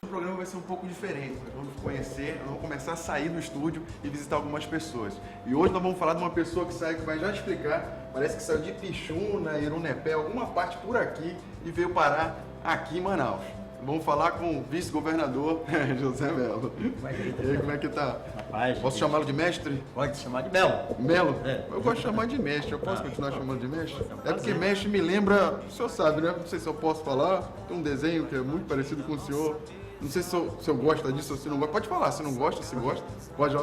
programa vai ser um pouco diferente. Nós vamos conhecer, nós vamos começar a sair do estúdio e visitar algumas pessoas. E hoje nós vamos falar de uma pessoa que saiu, que vai já explicar, parece que saiu de Pixuna, Irunepé, alguma parte por aqui e veio parar aqui em Manaus. Vamos falar com o vice-governador José Melo. E aí, como é que tá? Rapaz, posso chamá-lo de mestre? Pode chamar de Melo. Melo? É. Eu gosto de chamar de mestre. Eu posso continuar chamando de mestre? É porque mestre me lembra, o senhor sabe, né? Não sei se eu posso falar. Tem um desenho que é muito parecido com o senhor. Não sei se o senhor gosta disso ou se não gosta. Pode falar, se não gosta, se gosta. Pode.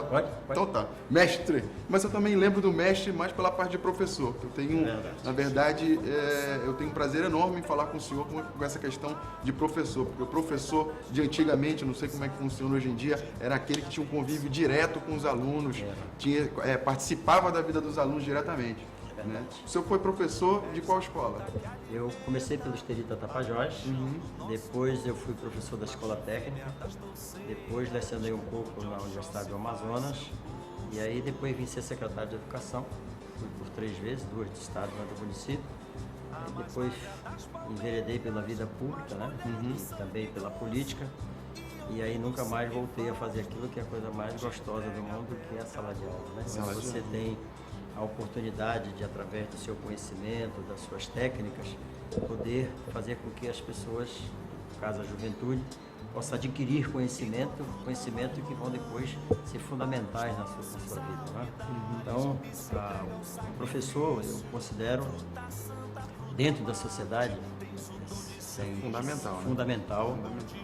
Então tá. Mestre. Mas eu também lembro do mestre mais pela parte de professor. Eu tenho, na verdade, eu tenho um prazer enorme em falar com o senhor com essa questão de professor. Porque o professor de antigamente, não sei como é que funciona hoje em dia, era aquele que tinha um convívio direto com os alunos, participava da vida dos alunos diretamente. Né? O senhor foi professor de qual escola? Eu comecei pelo Esterita Tapajós, depois eu fui professor da Escola Técnica, depois lecionei um pouco na Universidade do Amazonas, e aí depois vim ser secretário de Educação, fui por 3 vezes, 2 de estado e 1 do município. Aí depois enveredei pela vida pública, né? E também pela política, e aí nunca mais voltei a fazer aquilo que é a coisa mais gostosa do mundo, que é a sala de aula. Né? Então você tem a oportunidade de, através do seu conhecimento, das suas técnicas, poder fazer com que as pessoas, no caso a juventude, possa adquirir conhecimento que vão depois ser fundamentais na sua vida. Né? Então, o professor, eu considero, dentro da sociedade, fundamental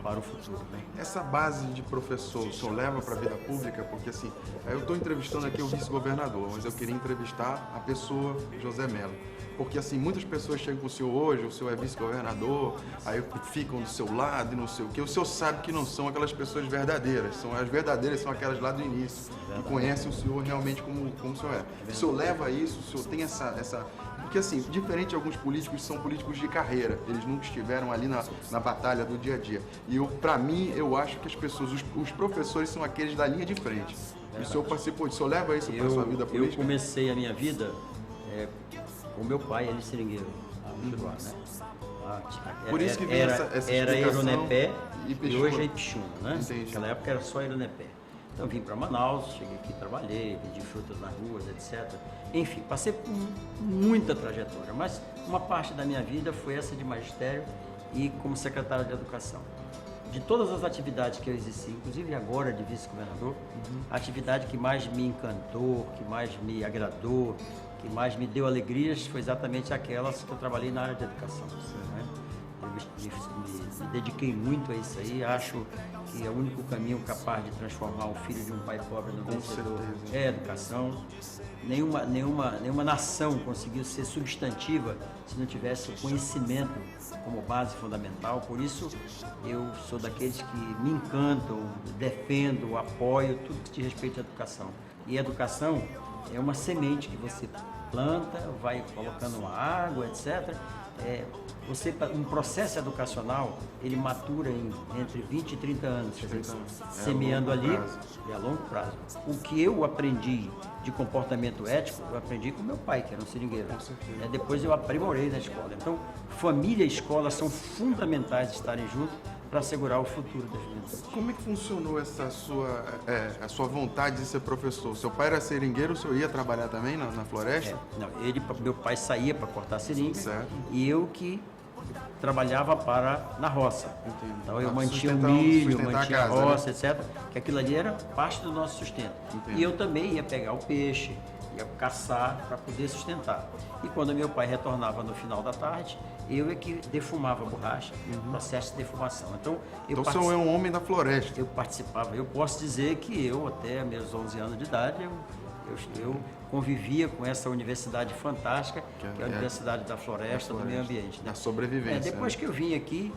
para o futuro. Né? Essa base de professor, o senhor leva para a vida pública? Porque assim, eu estou entrevistando aqui o vice-governador, mas eu queria entrevistar a pessoa José Melo. Porque assim, muitas pessoas chegam com o senhor hoje, o senhor é vice-governador, aí ficam do seu lado e não sei o quê. O senhor sabe que não são aquelas pessoas verdadeiras, as verdadeiras são aquelas lá do início, que conhecem o senhor realmente como o senhor é. O senhor leva isso, o senhor tem essa... Porque assim, diferente de alguns políticos, são políticos de carreira, eles nunca estiveram ali na batalha do dia a dia. E para mim, eu acho que as pessoas, os professores são aqueles da linha de frente. O senhor participou disso, o senhor leva isso para a sua vida política? Eu comecei a minha vida com meu pai, ele seringueiro, né? Por isso que essa era Irunepé e hoje é Ipixuna, né? Entendi. Naquela época era só Irunepé. Então vim para Manaus, cheguei aqui, trabalhei, vendi frutas nas ruas, etc. Enfim, passei por muita trajetória, mas uma parte da minha vida foi essa de magistério e como secretário de Educação. De todas as atividades que eu exerci, inclusive agora de vice-governador, a atividade que mais me encantou, que mais me agradou, que mais me deu alegrias foi exatamente aquelas que eu trabalhei na área de educação. Né? Eu me dediquei muito a isso aí, acho que é o único caminho capaz de transformar o filho de um pai pobre no vencedor é a educação. Nenhuma nação conseguiu ser substantiva se não tivesse o conhecimento como base fundamental. Por isso, eu sou daqueles que me encantam, defendo, apoio tudo que diz respeito à educação. E a educação é uma semente que você planta, vai colocando uma água, etc. Um processo educacional, ele matura entre 20 e 30 anos, quer dizer, semeando ali e a longo prazo. O que eu aprendi de comportamento ético, eu aprendi com meu pai, que era um seringueiro. Depois eu aprimorei na escola. Então, família e escola são fundamentais de estarem juntos para assegurar o futuro da juventude. Como é que funcionou essa a sua vontade de ser professor? Seu pai era seringueiro, o senhor ia trabalhar também na floresta? Meu pai saía para cortar seringa, certo. E eu que trabalhava na roça. Entendi. Então eu mantinha o milho, mantinha a roça, etc. Que aquilo ali era parte do nosso sustento. Entendi. E eu também ia pegar o peixe, ia caçar para poder sustentar. E quando meu pai retornava no final da tarde, eu é que defumava a borracha, processo de defumação. Então o senhor é um homem da floresta. Eu participava. Eu posso dizer que eu, até meus 11 anos de idade, eu convivia com essa universidade fantástica, que é a Universidade da Floresta, do Meio Ambiente. Né? Da sobrevivência. Depois que eu vim aqui,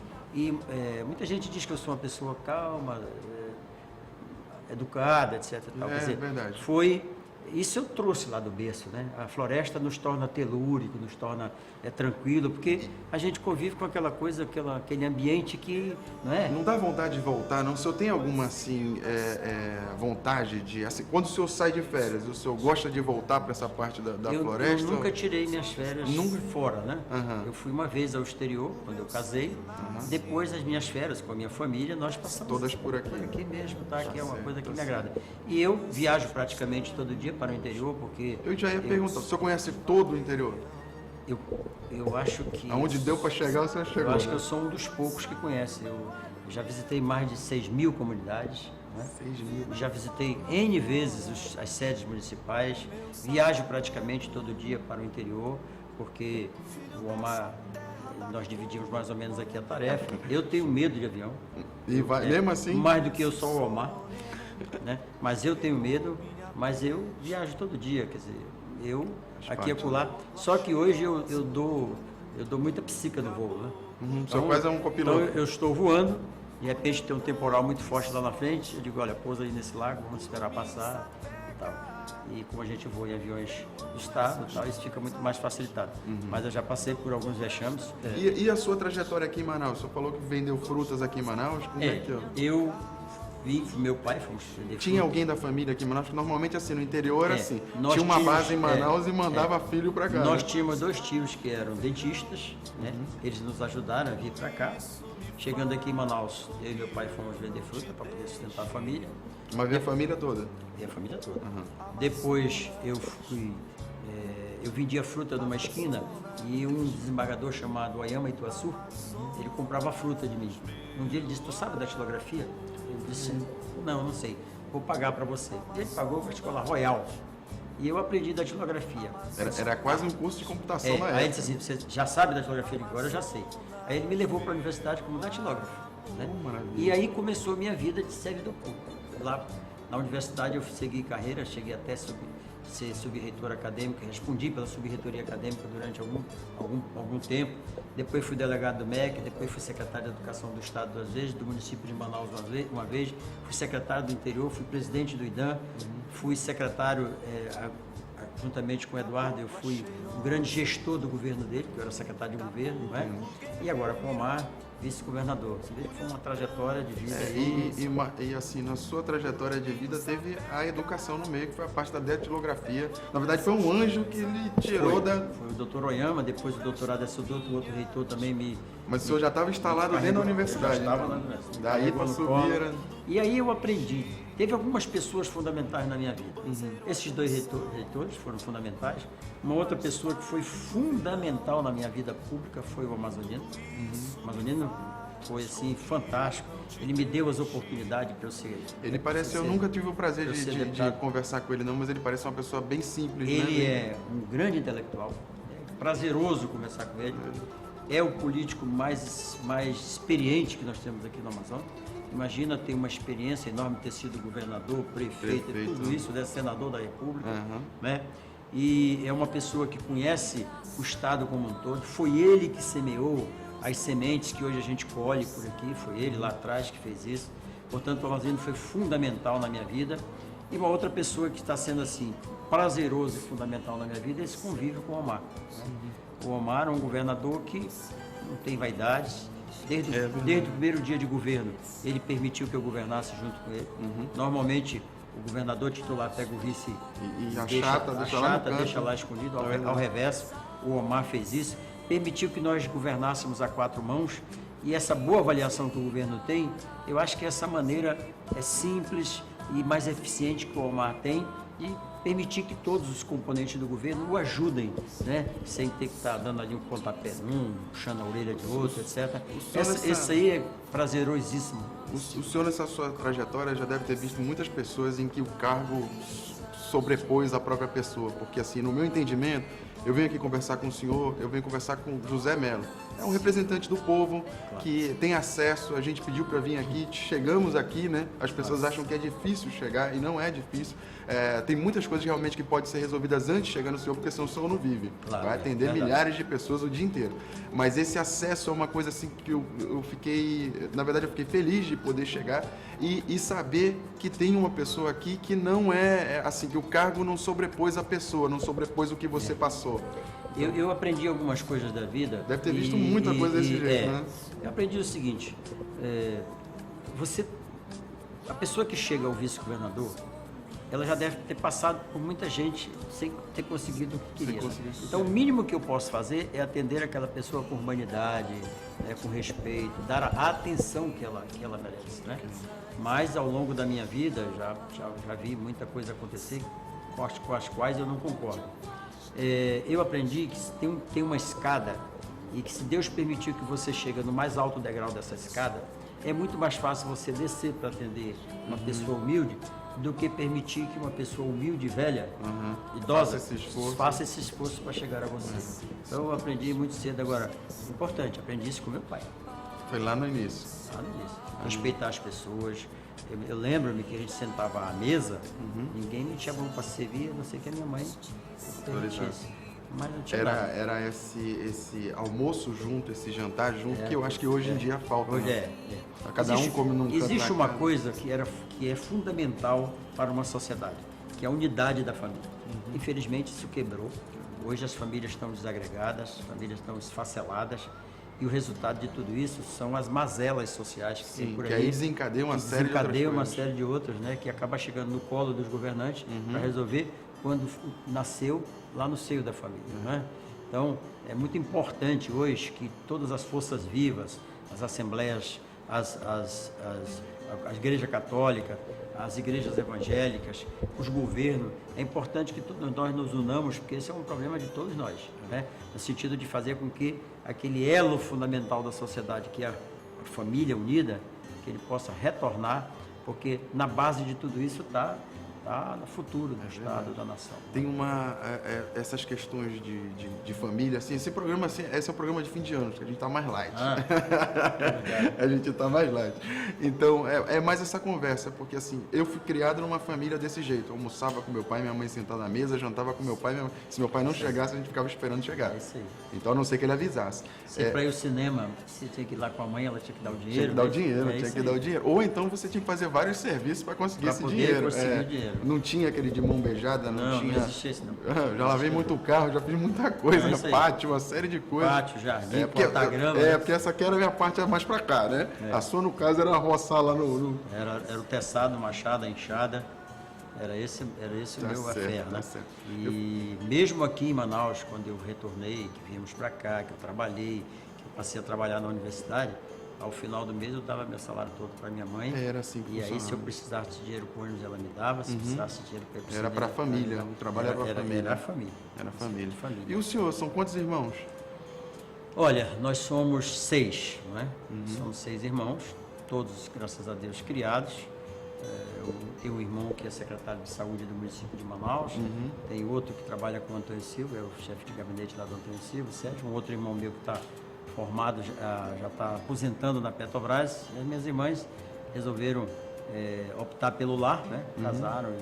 muita gente diz que eu sou uma pessoa calma, educada, etc. Verdade. Foi Isso eu trouxe lá do berço, né? A floresta nos torna telúrico, nos torna tranquilo, porque a gente convive com aquela coisa, aquele ambiente que, não é? Não dá vontade de voltar, não? O senhor tem alguma, assim, vontade de... Assim, quando o senhor sai de férias, o senhor gosta de voltar para essa parte da floresta? Eu nunca tirei minhas férias fora, né? Uhum. Eu fui uma vez ao exterior, quando eu casei. Depois das minhas férias com a minha família, nós passamos... Todas por aqui? Por aqui mesmo, tá? Que é uma certo, coisa que tá me agrada. E eu viajo praticamente todo dia para o interior, porque... Eu já ia perguntar, o senhor conhece todo o interior? Eu acho que... Aonde deu para chegar, o senhor chegou. Eu acho que eu sou um dos poucos que conhece. Eu já visitei mais de 6.000 comunidades. Né? 6.000. Já visitei N vezes as sedes municipais. Viajo praticamente todo dia para o interior, porque o Omar, nós dividimos mais ou menos aqui a tarefa. Eu tenho medo de avião. E mesmo assim? Mais do que eu sou o Omar. Né? Mas eu tenho medo, mas eu viajo todo dia. Quer dizer, eu aqui e acolá. Só que hoje eu dou muita psica no voo, né? O senhor quase é um copiloto. Então eu estou voando, de repente tem um temporal muito forte lá na frente, eu digo, olha, pousa aí nesse lago, vamos esperar passar e tal. E como a gente voa em aviões do estado e tal, isso fica muito mais facilitado. Mas eu já passei por alguns vexames. E a sua trajetória aqui em Manaus? O senhor falou que vendeu frutas aqui em Manaus? Como é que eu vi, meu pai fomos vender Tinha fruta. alguém da família aqui em Manaus? Porque normalmente assim, no interior era assim, nós tinha uma tínhamos- base em Manaus e mandava filho para cá. Nós né? tínhamos 2 tios que eram dentistas, né? Eles nos ajudaram a vir para cá. Chegando aqui em Manaus, eu e meu pai fomos vender fruta para poder sustentar a família. Mas veio a família toda. E a família toda. Depois eu vendia fruta numa esquina e um desembargador chamado Ayama Ituaçu, ele comprava fruta de mim. Um dia ele disse, tu sabe datilografia? Eu disse, não sei, vou pagar para você. Ele pagou para a escola Royal. E eu aprendi datilografia. Era quase um curso de computação na Aí ele época. disse assim, você já sabe datilografia? Agora eu já sei. Aí ele me levou para a universidade como datilógrafo. Né? Maravilha. E aí começou a minha vida de servidor público. Lá na universidade eu segui carreira, cheguei até ser subreitor acadêmico, respondi pela subreitoria acadêmica durante algum tempo. Depois fui delegado do MEC, depois fui secretário de Educação do Estado 2 vezes, do município de Manaus uma vez, fui secretário do interior, fui presidente do IDAM, fui secretário, juntamente com o Eduardo, eu fui um grande gestor do governo dele, que eu era secretário de governo, não é? E agora com o Omar, vice-governador. Você vê que foi uma trajetória de vida aí. E assim, na sua trajetória de vida teve a educação no meio, que foi a parte da datilografia. Na verdade, foi um anjo que ele tirou da... Foi o doutor Oyama, depois o doutor Adessudoto, o outro reitor também me... Mas o senhor já estava instalado dentro da universidade. Eu já estava né? na universidade. Daí Carregou para no subir colo. era... E aí eu aprendi. Teve algumas pessoas fundamentais na minha vida. Esses 2 reitores foram fundamentais. Uma outra pessoa que foi fundamental na minha vida pública foi o Amazonino. O Amazonino foi assim fantástico. Ele me deu as oportunidades para eu ser. Ele parece, eu nunca tive o prazer eu ser de deputado. conversar com ele não, mas ele parece uma pessoa bem simples, Ele né? é um grande intelectual. É prazeroso conversar com ele. É o político mais experiente que nós temos aqui no Amazonas. Imagina ter uma experiência enorme, ter sido governador, prefeito, tudo isso, né? Senador da República, né? E é uma pessoa que conhece o Estado como um todo. Foi ele que semeou as sementes que hoje a gente colhe por aqui, foi ele lá atrás que fez isso. Portanto, o Amazonino foi fundamental na minha vida. E uma outra pessoa que está sendo assim prazeroso e fundamental na minha vida é esse convívio com o Omar. Né? O Omar é um governador que não tem vaidades. Desde o primeiro dia de governo, ele permitiu que eu governasse junto com ele. Normalmente, o governador titular pega o vice E a chata deixa lá escondido, ao reverso. O Omar fez isso, permitiu que nós governássemos a 4 mãos. E essa boa avaliação que o governo tem, eu acho que essa maneira é simples e mais eficiente que o Omar tem de permitir que todos os componentes do governo o ajudem, né? Sem ter que estar dando ali um pontapé num, puxando a orelha de outro, etc. Esse aí é prazerosíssimo. O senhor, nessa sua trajetória, já deve ter visto muitas pessoas em que o cargo sobrepôs a própria pessoa, porque assim, no meu entendimento, eu venho aqui conversar com o senhor, eu venho conversar com José Melo. É um representante do povo, que tem acesso, a gente pediu para vir aqui, chegamos aqui, né? As pessoas acham que é difícil chegar e não é difícil. Tem muitas coisas realmente que podem ser resolvidas antes de chegar no senhor, porque senão o senhor não vive. Claro, vai atender milhares de pessoas o dia inteiro. Mas esse acesso é uma coisa assim que eu fiquei, na verdade eu fiquei feliz de poder chegar e saber que tem uma pessoa aqui que não é assim, que o cargo não sobrepôs a pessoa, não sobrepôs o que você passou. Eu aprendi algumas coisas da vida. Deve ter visto muita coisa desse jeito, né? Eu aprendi o seguinte, a pessoa que chega ao vice-governador, ela já deve ter passado por muita gente sem ter conseguido o que queria. Então, o mínimo que eu posso fazer é atender aquela pessoa com humanidade, com respeito, dar a atenção que ela merece, né? Mas, ao longo da minha vida, já vi muita coisa acontecer com as quais eu não concordo. Eu aprendi que tem uma escada e que se Deus permitir que você chegue no mais alto degrau dessa escada, é muito mais fácil você descer para atender uma pessoa humilde do que permitir que uma pessoa humilde e velha, idosa, faça esse esforço para chegar a você. Então eu aprendi muito cedo. Agora, importante, aprendi isso com meu pai. Foi lá no início. Lá no início. Respeitar as pessoas. Eu lembro-me que a gente sentava à mesa, ninguém me tinha mão para servir, a não ser que a minha mãe permitisse. Mas não tinha nada. Era esse almoço junto, esse jantar junto, que eu acho que hoje em dia falta. Hoje Cada um come num canto. Existe uma coisa que é fundamental para uma sociedade, que é a unidade da família. Infelizmente isso quebrou. Hoje as famílias estão desagregadas, as famílias estão esfaceladas. E o resultado de tudo isso são as mazelas sociais que tem por aí. Que aí desencadeia uma série de outras coisas, né? Que acaba chegando no colo dos governantes para resolver quando nasceu lá no seio da família, né? Então, é muito importante hoje que todas as forças vivas, as assembleias, a Igreja Católica, as igrejas evangélicas, os governos, é importante que todos nós nos unamos, porque esse é um problema de todos nós, né? No sentido de fazer com que aquele elo fundamental da sociedade, que é a família unida, que ele possa retornar, porque na base de tudo isso está no futuro do Estado, da nação. Tem essas questões de família, assim, esse programa, assim, esse é um programa de fim de ano, que a gente está mais light. A gente está mais light. Então, é mais essa conversa, porque assim, eu fui criado numa família desse jeito, eu almoçava com meu pai, minha mãe sentada na mesa, jantava com meu pai, minha mãe. Se meu pai não chegasse, a gente ficava esperando chegar. É isso aí. Então, a não ser que ele avisasse. Para ir ao cinema, você tinha que ir lá com a mãe, ela tinha que dar o dinheiro. Tinha que dar o dinheiro. Ou então você tinha que fazer vários serviços para conseguir esse dinheiro. Não tinha aquele de mão beijada, não tinha. Não existia isso, não. Já lavei muito carro, já fiz muita coisa, pátio, uma série de coisas. Pátio, jardim, cortar grama. Porque essa aqui era a minha parte mais pra cá, né? A sua, no caso, era roçar lá no... Era o teçado, machada, enxada. Era esse o meu affair, né? E mesmo aqui em Manaus, quando eu retornei, que viemos para cá, que eu trabalhei, que eu passei a trabalhar na universidade, ao final do mês eu dava meu salário todo para minha mãe. Era assim que funcionava. E aí, se eu precisasse de dinheiro com ônibus, ela me dava. Se precisasse de dinheiro para Era para a família, o trabalho era para a família. Era a família. Era a família. E o senhor, são quantos irmãos? Olha, nós somos 6, não é? Somos 6 irmãos, todos, graças a Deus, criados. Eu tenho um irmão que é secretário de saúde do município de Manaus, tem outro que trabalha com o Antônio Silva, é o chefe de gabinete lá do Antônio Silva, Sérgio, um outro irmão meu que está formado, já está aposentando na Petrobras, e as minhas irmãs resolveram optar pelo lar, né? Casaram.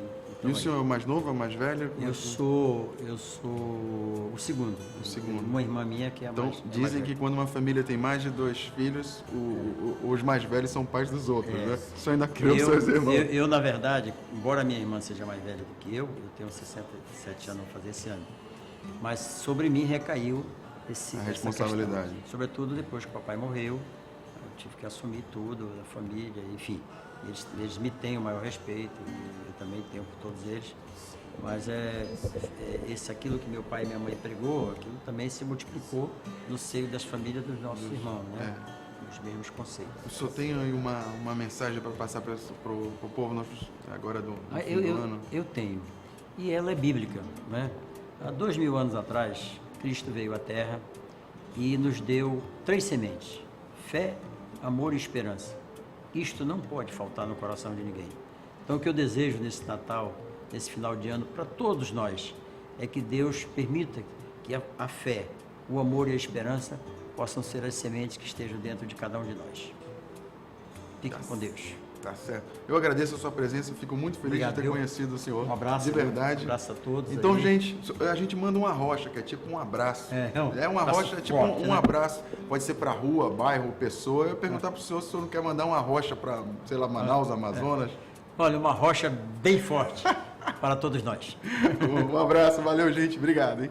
E o senhor é o mais novo, é o mais velho? Eu sou o segundo. Uma irmã minha que é a então, mais... dizem que quando uma família tem mais de 2 filhos, os mais velhos são pais dos outros, né? O senhor ainda criou seus irmãos. Eu, na verdade, embora minha irmã seja mais velha do que eu tenho 67 anos, vou fazer esse ano, mas sobre mim recaiu a responsabilidade. Sobretudo depois que o papai morreu, eu tive que assumir tudo, a família, enfim. Eles me têm o maior respeito, e eu também tenho por todos eles. Mas aquilo que meu pai e minha mãe pregou, aquilo também se multiplicou no seio das famílias dos nossos irmãos, né? Os mesmos conceitos. O senhor tem aí uma mensagem para passar para o povo agora do fim do ano? Eu tenho. E ela é bíblica, né? Há 2000 anos atrás, Cristo veio à Terra e nos deu 3 sementes: fé, amor e esperança. Isto não pode faltar no coração de ninguém. Então, o que eu desejo nesse Natal, nesse final de ano, para todos nós, é que Deus permita que a fé, o amor e a esperança possam ser as sementes que estejam dentro de cada um de nós. Fique com Deus. Tá certo. Eu agradeço a sua presença, fico muito feliz Obrigado, de ter conhecido o senhor. Um abraço. De verdade. Um abraço a todos. Então, aí. gente, a gente manda uma rocha, que é tipo um abraço. É uma abraço rocha, é tipo forte, um né? abraço. Pode ser para rua, bairro, pessoa. Eu ia perguntar para o senhor se o senhor não quer mandar uma rocha para, sei lá, Manaus, Amazonas. Olha, uma rocha bem forte para todos nós. Um abraço, valeu, gente. Obrigado, hein?